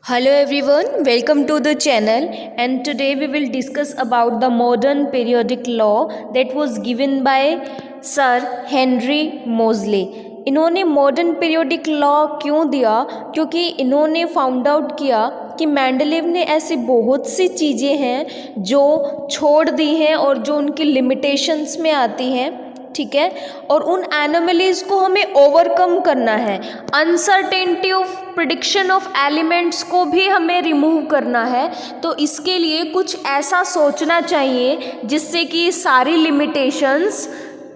Hello everyone, welcome to the channel, and today we will discuss about the modern periodic law that was given by Sir Henry Moseley. इन्होंने modern periodic law क्यों दिया? क्योंकि इन्होंने found out किया कि Mendeleev ने ऐसी बहुत सी चीज़ें हैं जो छोड़ दी हैं और जो उनकी लिमिटेशंस में आती हैं, ठीक है, और उन एनोमलीज को हमें ओवरकम करना है। Uncertainty of prediction of elements को भी हमें रिमूव करना है। तो इसके लिए कुछ ऐसा सोचना चाहिए जिससे कि सारी लिमिटेशंस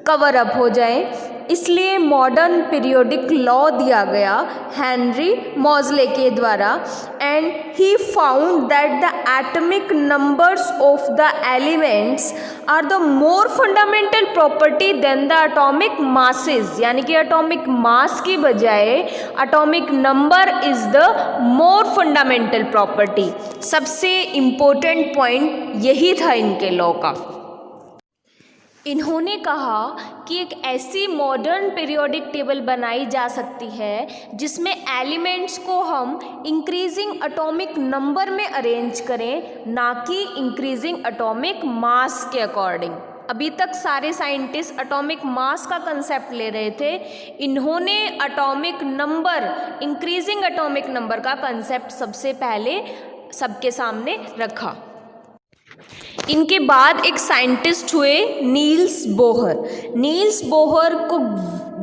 कवर अप हो जाए। इसलिए मॉडर्न पीरियोडिक लॉ दिया गया हेनरी मॉजले के द्वारा, and he found that the atomic numbers of the elements are the more fundamental property than the atomic masses, यानी कि एटॉमिक मास की बजाय atomic number is the more fundamental property. सबसे important point यही था इनके लॉ का। इन्होंने कहा कि एक ऐसी मॉडर्न पीरियोडिक टेबल बनाई जा सकती है जिसमें एलिमेंट्स को हम इंक्रीजिंग एटॉमिक नंबर में अरेंज करें, ना कि इंक्रीजिंग एटॉमिक मास के अकॉर्डिंग। अभी तक सारे साइंटिस्ट एटॉमिक मास का कंसेप्ट ले रहे थे, इन्होंने atomic number, increasing atomic number का कंसेप्ट सबसे पहले सबके सामने रखा। इनके बाद एक साइंटिस्ट हुए नील्स बोहर। नील्स बोहर को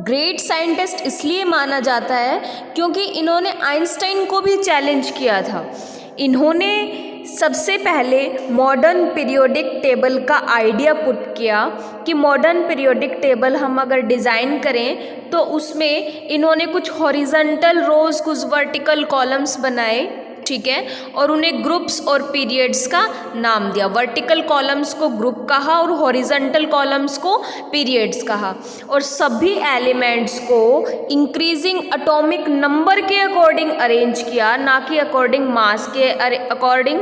ग्रेट साइंटिस्ट इसलिए माना जाता है क्योंकि इन्होंने आइंस्टाइन को भी चैलेंज किया था। इन्होंने सबसे पहले मॉडर्न पीरियोडिक टेबल का आइडिया पुट किया कि मॉडर्न पीरियोडिक टेबल हम अगर डिज़ाइन करें तो उसमें इन्होंने कुछ हॉरिजॉन्टल रोज, कुछ वर्टिकल कॉलम्स बनाए, ठीक है, और उन्हें ग्रुप्स और पीरियड्स का नाम दिया। वर्टिकल कॉलम्स को ग्रुप कहा और हॉरिजॉन्टल कॉलम्स को पीरियड्स कहा, और सभी एलिमेंट्स को इंक्रीजिंग एटॉमिक नंबर के अकॉर्डिंग अरेंज किया, ना कि अकॉर्डिंग मास के अकॉर्डिंग।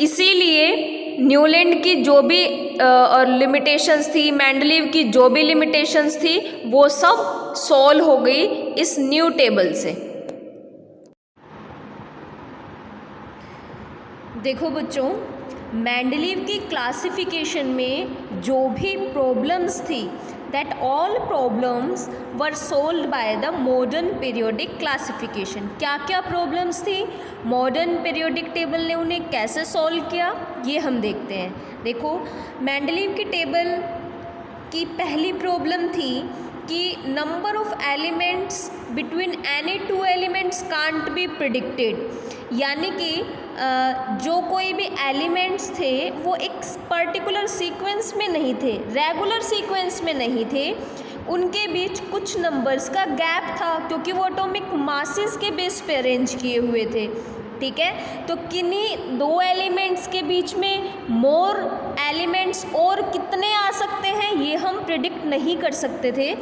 इसीलिए न्यूलैंड की जो भी और लिमिटेशंस थी, मेंडलीव की जो भी लिमिटेशंस थी, वो सब सॉल्व हो गई इस न्यू टेबल से। देखो बच्चों, मेंडलीव की क्लासिफिकेशन में जो भी प्रॉब्लम्स थी, that all problems were solved by the modern periodic classification. क्या क्या प्रॉब्लम्स थी, मॉडर्न पीरियोडिक टेबल ने उन्हें कैसे सॉल्व किया, ये हम देखते हैं। देखो, मेंडलीव की टेबल की पहली प्रॉब्लम थी कि number of elements between any two elements can't be predicted, यानी कि जो कोई भी एलिमेंट्स थे वो एक पर्टिकुलर सीक्वेंस में नहीं थे, रेगुलर सीक्वेंस में नहीं थे, उनके बीच कुछ नंबर्स का गैप था क्योंकि वो एटॉमिक मासेस के बेस पे अरेंज किए हुए थे, ठीक है। तो किन्हीं दो एलिमेंट्स के बीच में मोर एलिमेंट्स और कितने आ सकते हैं ये हम प्रिडिक्ट नहीं कर सकते थे,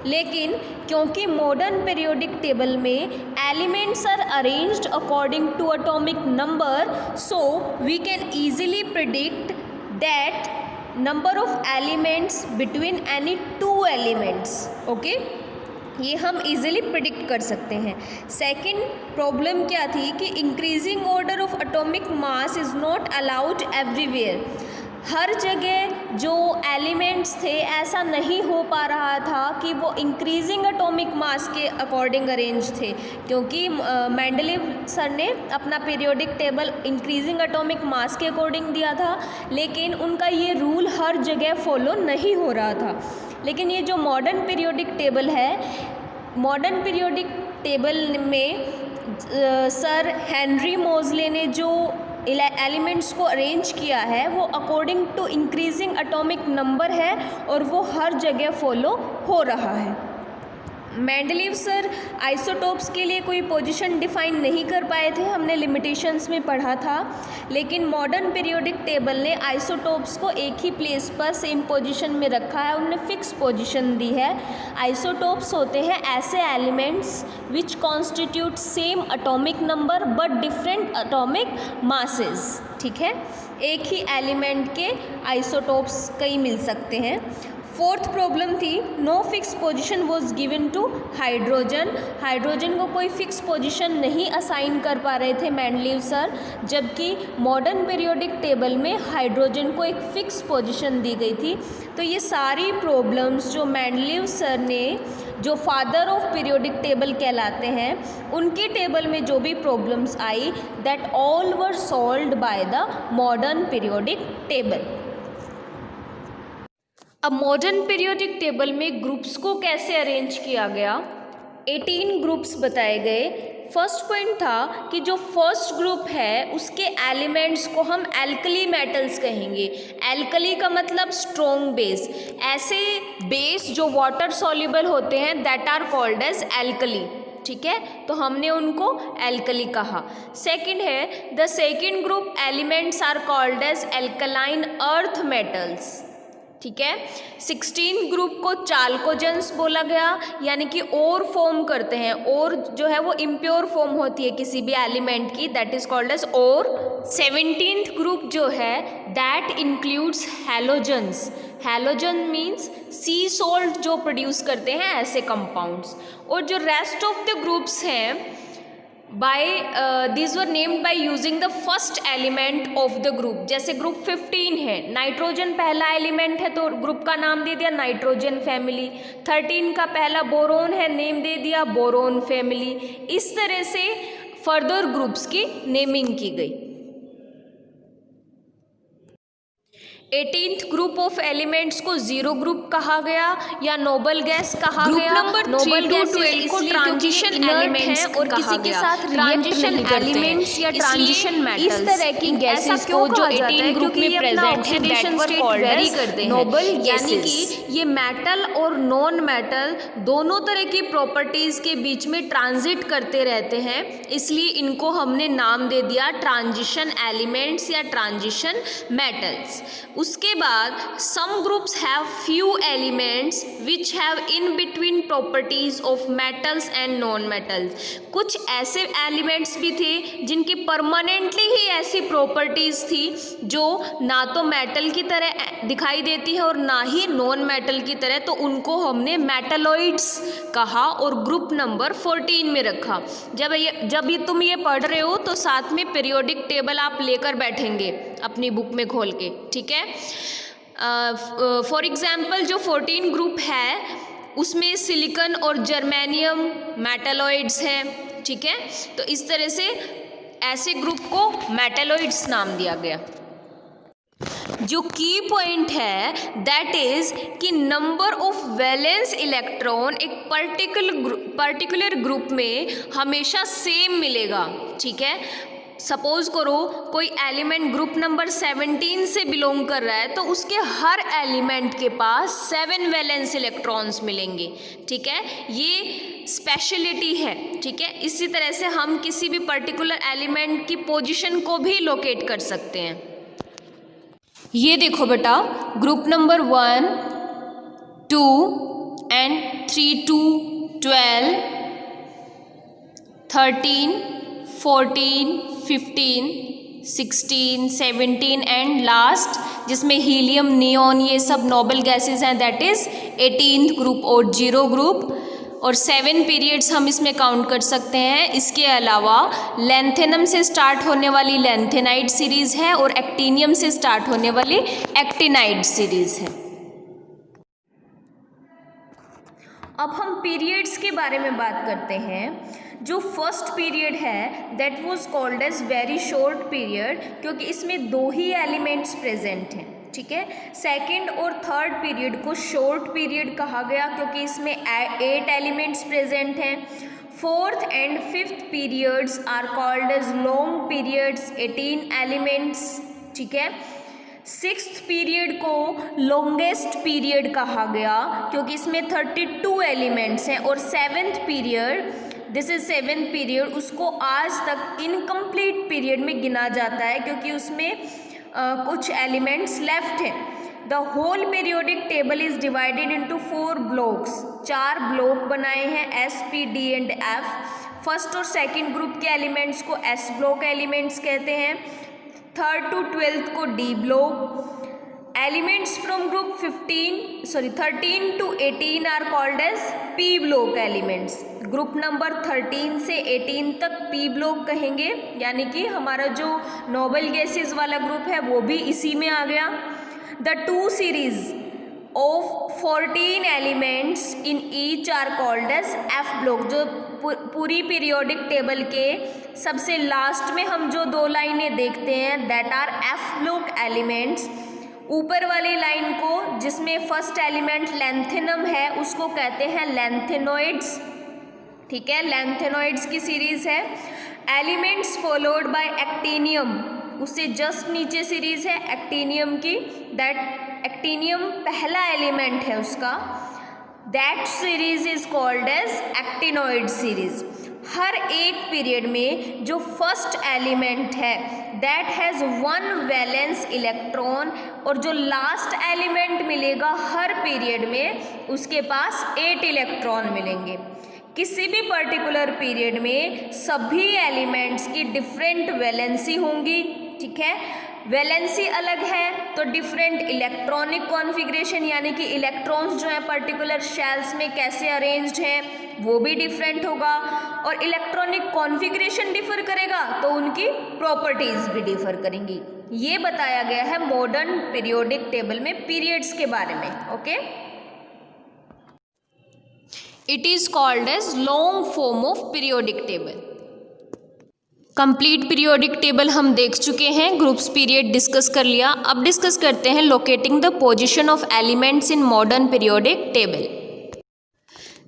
लेकिन क्योंकि मॉडर्न पीरियोडिक टेबल में elements are arranged according to atomic number, so we can easily predict that number of elements between any two elements, okay, ये हम इजीली प्रिडिक्ट कर सकते हैं। सेकंड प्रॉब्लम क्या थी कि increasing order of atomic mass is not allowed everywhere. हर जगह जो एलिमेंट्स थे ऐसा नहीं हो पा रहा था कि वो इंक्रीजिंग एटॉमिक मास के अकॉर्डिंग अरेंज थे, क्योंकि मेंडलीव सर ने अपना periodic table increasing atomic mass के अकॉर्डिंग दिया था, लेकिन उनका ये रूल हर जगह फॉलो नहीं हो रहा था। लेकिन ये जो मॉडर्न पीरियोडिक टेबल है, मॉडर्न पीरियोडिक टेबल में सर हेनरी मोजले ने जो एलिमेंट्स को अरेंज किया है वो according to increasing atomic number है और वो हर जगह फॉलो हो रहा है। मेंडलीव सर आइसोटोप्स के लिए कोई पोजीशन डिफाइन नहीं कर पाए थे, हमने लिमिटेशंस में पढ़ा था, लेकिन मॉडर्न पीरियोडिक टेबल ने आइसोटोप्स को एक ही प्लेस पर सेम पोजीशन में रखा है, उन्हें फिक्स पोजीशन दी है। आइसोटोप्स होते हैं ऐसे elements which constitute same atomic number but different atomic masses, ठीक है। एक ही एलिमेंट के आइसोटोप्स कई मिल सकते हैं। फोर्थ प्रॉब्लम थी no fix position was given to hydrogen. Hydrogen को कोई फिक्स पोजीशन नहीं असाइन कर पा रहे थे मेंडलीव सर, जबकि मॉडर्न पीरियोडिक टेबल में हाइड्रोजन को एक फिक्स पोजीशन दी गई थी। तो ये सारी प्रॉब्लम्स जो मेंडलीव सर ने, जो फादर ऑफ पीरियोडिक टेबल कहलाते हैं, उनकी टेबल में जो भी problems I that all were solved by the modern periodic table. अब मॉडर्न पीरियोडिक टेबल में ग्रुप्स को कैसे अरेंज किया गया, 18 ग्रुप्स बताए गए। फर्स्ट पॉइंट था कि जो फर्स्ट ग्रुप है उसके एलिमेंट्स को हम एल्कली मेटल्स कहेंगे। एल्कली का मतलब स्ट्रॉन्ग बेस, ऐसे बेस जो वाटर सॉल्युबल होते हैं that are called as alkali, ठीक है, तो हमने उनको एल्कली कहा। सेकंड है the second group elements are called as alkaline earth metals, ठीक है। 16 ग्रुप को चाल्कोजेंस बोला गया, यानी कि ओर फॉर्म करते हैं। ओर जो है वो इम्प्योर फॉर्म होती है किसी भी एलिमेंट की, that is called as ore. 17th group जो है that includes halogens. Halogen means sea salt जो प्रोड्यूस करते हैं ऐसे कंपाउंड्स। और जो रेस्ट ऑफ द ग्रुप्स हैं these were named by using the first element of the group। जैसे ग्रुप 15 है, नाइट्रोजन पहला एलिमेंट है तो ग्रुप का नाम दे दिया नाइट्रोजन फैमिली। 13 का पहला बोरोन है, नेम दे दिया बोरोन फैमिली। इस तरह से फर्दर ग्रुप्स की नेमिंग की गई। 18th ग्रुप ऑफ एलिमेंट्स को जीरो ग्रुप कहा गया या नोबल गैस कहा गया। नोबल गैस को ट्रांजिशन एलिमेंट्स और किसी के साथ ट्रांजिशन एलिमेंट्स या ट्रांजिशन मेटल्स, इस तरह की गैसेस को जो 18 ग्रुप में प्रेजेंट है that were called as noble, यानी कि ये मेटल और नॉन मेटल दोनों तरह की प्रॉपर्टीज के बीच में ट्रांजिट करते रहते हैं, इसलिए इनको हमने नाम दे दिया ट्रांजिशन एलिमेंट्स या ट्रांजिशन मेटल्स। उसके बाद some groups have few elements which have in between properties of metals and non metals. कुछ ऐसे एलिमेंट्स भी थे जिनकी परमानेंटली ही ऐसी प्रॉपर्टीज थी जो ना तो मेटल की तरह दिखाई देती है और ना ही नॉन मेटल की तरह, तो उनको हमने मेटलॉइड्स कहा और ग्रुप नंबर 14 में रखा। जब तुम ये पढ़ रहे हो तो साथ में पीरियोडिक टेबल आप लेकर बैठेंगे अपनी बुक में खोल के, ठीक है। फॉर एग्जाम्पल जो 14 ग्रुप है उसमें सिलिकॉन और जर्मेनियम मेटलॉइड्स हैं, ठीक है। तो इस तरह से ऐसे ग्रुप को मेटलॉइड्स नाम दिया गया। जो की पॉइंट है दैट इज कि नंबर ऑफ वैलेंस इलेक्ट्रॉन एक पर्टिकुलर ग्रुप में हमेशा सेम मिलेगा, ठीक है। सपोज करो कोई एलिमेंट ग्रुप नंबर 17 से बिलोंग कर रहा है तो उसके हर एलिमेंट के पास 7 वैलेंस इलेक्ट्रॉन्स मिलेंगे, ठीक है। ये स्पेशलिटी है, ठीक है। इसी तरह से हम किसी भी पर्टिकुलर एलिमेंट की पोजीशन को भी लोकेट कर सकते हैं। ये देखो बेटा, group number 1, 2 and 3 to 12, 13, 14, 15, 16, 17 and last जिसमें हीलियम, नियॉन ये सब नोबल गैसेस हैं दैट इज 18th ग्रुप और जीरो ग्रुप। और 7 पीरियड्स हम इसमें काउंट कर सकते हैं। इसके अलावा लैंथेनम से स्टार्ट होने वाली लैंथेनाइड सीरीज़ है और एक्टिनियम से स्टार्ट होने वाली एक्टिनाइड सीरीज़ है। अब हम पीरियड्स के बारे में बात करते हैं। जो फर्स्ट पीरियड है that was called as very short period, क्योंकि इसमें 2 ही एलिमेंट्स प्रेजेंट हैं, ठीक है। सेकंड और थर्ड पीरियड को शॉर्ट पीरियड कहा गया क्योंकि इसमें 8 एलिमेंट्स प्रेजेंट हैं। Fourth and fifth periods are called as long periods, 18 elements, ठीक है। सिक्स्थ पीरियड को लॉन्गेस्ट पीरियड कहा गया क्योंकि इसमें 32 एलिमेंट्स हैं। और seventh period, this is seventh period, उसको आज तक इनकम्प्लीट पीरियड में गिना जाता है क्योंकि उसमें कुछ एलिमेंट्स लेफ्ट हैं। The whole periodic table is divided into 4 blocks, 4 block बनाए हैं s, p, d and f. First और सेकंड ग्रुप के एलिमेंट्स को एस ब्लॉक एलिमेंट्स कहते हैं, 3rd to 12th को d block, Elements from group 13 to 18 are called as p block elements. Group number 13 से 18 तक p block कहेंगे, यानी कि हमारा जो नोबल गैसेस वाला ग्रुप है वो भी इसी में आ गया. The two series of 14 elements in each are called as f block. जो पूरी पीरियोडिक टेबल के सबसे लास्ट में हम जो दो लाइनें देखते हैं that R F block elements. ऊपर वाली लाइन को जिसमें फर्स्ट एलिमेंट लैंथेनम है उसको कहते हैं लैंथेनोइड्स. ठीक है, लैंथेनोइड्स की सीरीज है. एलिमेंट्स फॉलोड बाय एक्टिनियम, उससे जस्ट नीचे सीरीज है एक्टिनियम की. दैट एक्टिनियम पहला एलिमेंट है उसका. That series is called as actinoid series. हर एक पीरियड में जो फर्स्ट एलिमेंट है दैट हैज़ 1 वैलेंस इलेक्ट्रॉन, और जो लास्ट एलिमेंट मिलेगा हर पीरियड में उसके पास 8 इलेक्ट्रॉन मिलेंगे. किसी भी पर्टिकुलर पीरियड में सभी एलिमेंट्स की डिफरेंट वैलेंसी होंगी. ठीक है, वैलेंसी अलग है तो डिफरेंट इलेक्ट्रॉनिक कॉन्फ़िगरेशन, यानी कि इलेक्ट्रॉन्स जो है पर्टिकुलर शेल्स में कैसे अरेंज्ड हैं वो भी डिफरेंट होगा. और इलेक्ट्रॉनिक कॉन्फ़िगरेशन डिफर करेगा तो उनकी प्रॉपर्टीज़ भी डिफर करेंगी. ये बताया गया है मॉडर्न पीरियोडिक टेबल में पीरियड्स के बारे में. Okay, it is called as long form of periodic table. Complete periodic table हम देख चुके हैं, ग्रुप्स पीरियड डिस्कस कर लिया. अब डिस्कस करते हैं locating the position of elements in modern periodic table.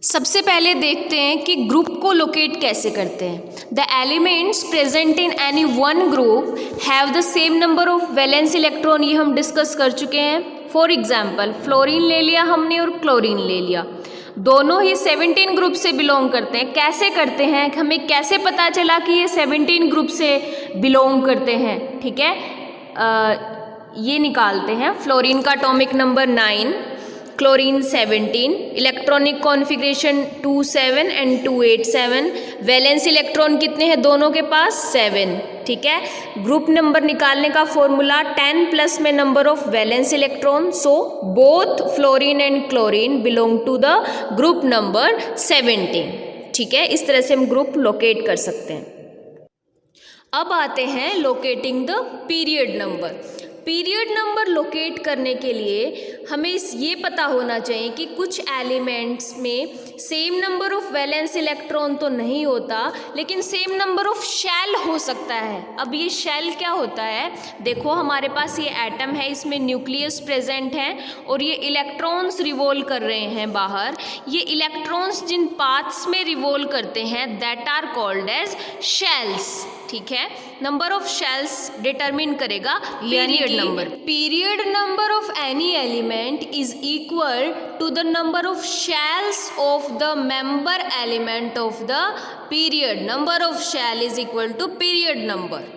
सबसे पहले देखते हैं कि ग्रुप को लोकेट कैसे करते हैं. The elements present in any one group have the same number of valence electron, ये हम डिस्कस कर चुके हैं. फॉर एग्जाम्पल फ्लोरीन ले लिया हमने और क्लोरीन ले लिया, दोनों ही 17 ग्रुप से बिलोंग करते हैं. कैसे करते हैं, हमें कैसे पता चला कि ये 17 ग्रुप से बिलोंग करते हैं? ठीक है, ये निकालते हैं. फ्लोरीन का atomic number 9, chlorine 17, electronic configuration 27 and 287. Valence electron कितने हैं दोनों के पास? 7. ठीक है, ग्रुप नंबर निकालने का फॉर्मूला 10 प्लस में number of valence electron. So both fluorine and chlorine belong to the group number 17. ठीक है, इस तरह से हम ग्रुप लोकेट कर सकते हैं. अब आते हैं locating the period number. Period number locate करने के लिए हमें ये पता होना चाहिए कि कुछ एलिमेंट्स में same number of valence electron तो नहीं होता, लेकिन सेम नंबर ऑफ शेल हो सकता है. अब ये शेल क्या होता है, देखो हमारे पास ये एटम है, इसमें न्यूक्लियस प्रेजेंट है और ये इलेक्ट्रॉन्स रिवॉल्व कर रहे हैं बाहर. ये इलेक्ट्रॉन्स जिन पाथ्स में रिवॉल्व करते हैं that are called as shells. ठीक है, नंबर ऑफ शेल्स डिटरमिन करेगा period number. Period number of any element is equal to the number of shells of the member element of the period. Number of shell is equal to period number.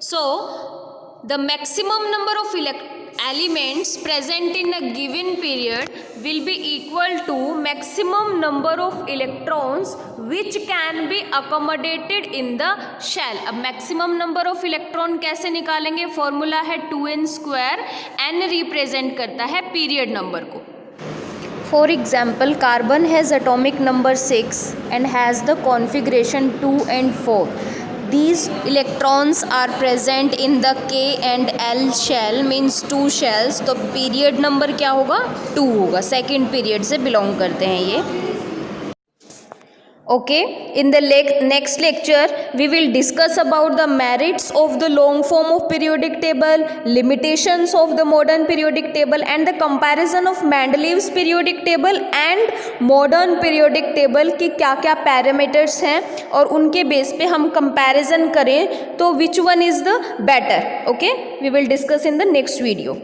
So the maximum number of elements present in a given period will be equal to maximum number of electrons which can be accommodated in the shell. अब maximum number of electron कैसे निकालेंगे? Formula है 2n square. n represent करता है period number को. For example, carbon has atomic number 6 and has the configuration 2 and 4. These electrons are present in the K and L shell, means 2 shells. तो period number क्या होगा? 2 होगा. Second period से belong करते हैं ये. Okay, in the next lecture we will discuss about the merits of the long form of periodic table, limitations of the modern periodic table, and the comparison of Mendeleev's periodic table and modern periodic table की क्या क्या parameters हैं और उनके base पे हम comparison करें तो which one is the better. Okay, we will discuss in the next video.